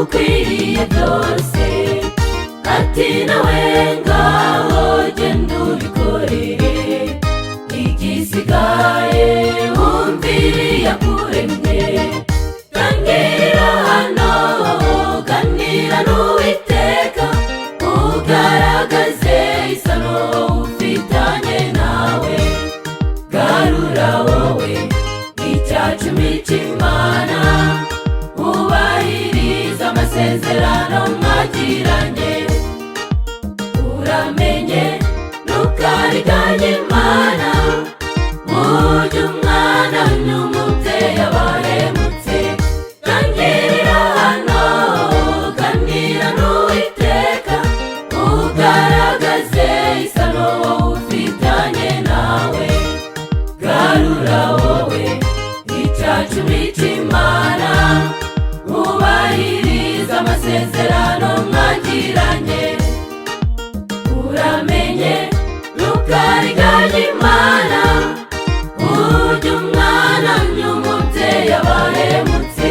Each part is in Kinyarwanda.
ukwiriye byose. Ati nawe ngaho genda ubikorere, igisigaye wumvire yakuremye. Tangirira hano, ganira n'Uwiteka, ugaragaze isano ufitanye nawe. Garura wowe icyacumi cy'Imana, ubahiriza amasezerano mwagiranye. Uramenye ntukariganye Imana, burya umwana n'umubyeyi abahemutse. Tangirira hano, ganira n'Uwiteka, ugaragaze isano ufitanye nawe. Garura wowe icyacumi cy'Imana, ubahiriza amasezerano mwagiranye. Uramenye ntukariganye Imana, burya umwana n'umubyeyi abahemutse.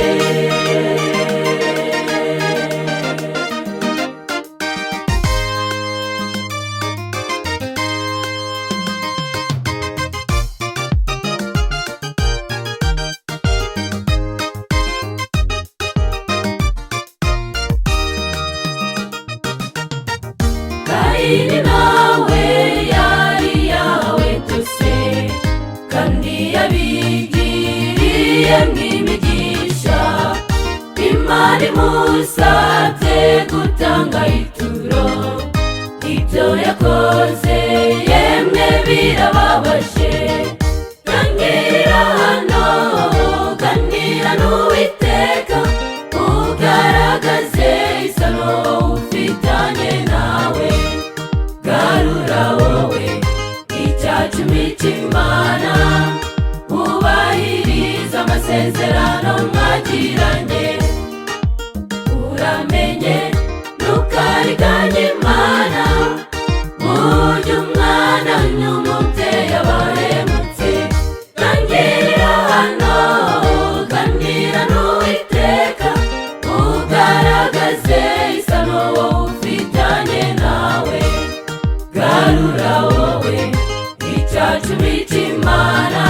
Kayini nawe yari yawe byose, kandi yabigiriye mw'imigisha. Imana imusabye gutanga ituro, ibyo yakoze yemwe birababaje. Tangirira hano, ganira n'Uwiteka, ugaragaze isano ufitanye nawe. Garura wowe icyacumi cy'Imana, ubahiriza amasezerano mwagiranye. Uramenye ntukariganye Imana, burya umwana n'umubyeyi abahemutse. Tangirira hano, ganira n'Uwiteka, ugaragaze isano ufitanye nawe. Garura wowe icyacumi cy'Imana,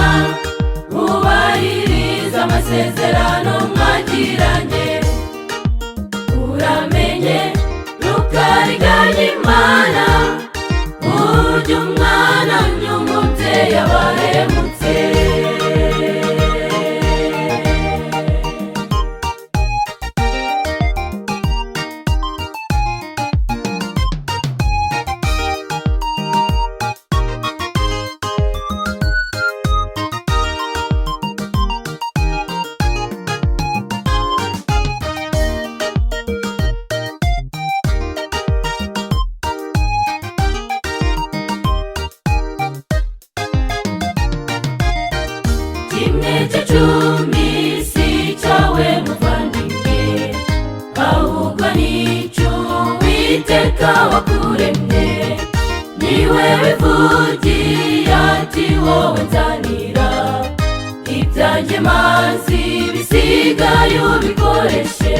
ubahiriza amasezerano mwagiranye. Uramenye ntukariganye Imana, burya umwana n'umubyeyi abahemutse. Kimwe cy'icumi si cyawe muvandimwe, ahubwo nicyo Uwiteka wakuremye. Niwe wivugiye ati wowe nzanira ibyanjye mazi bisigaye ubikoreshe.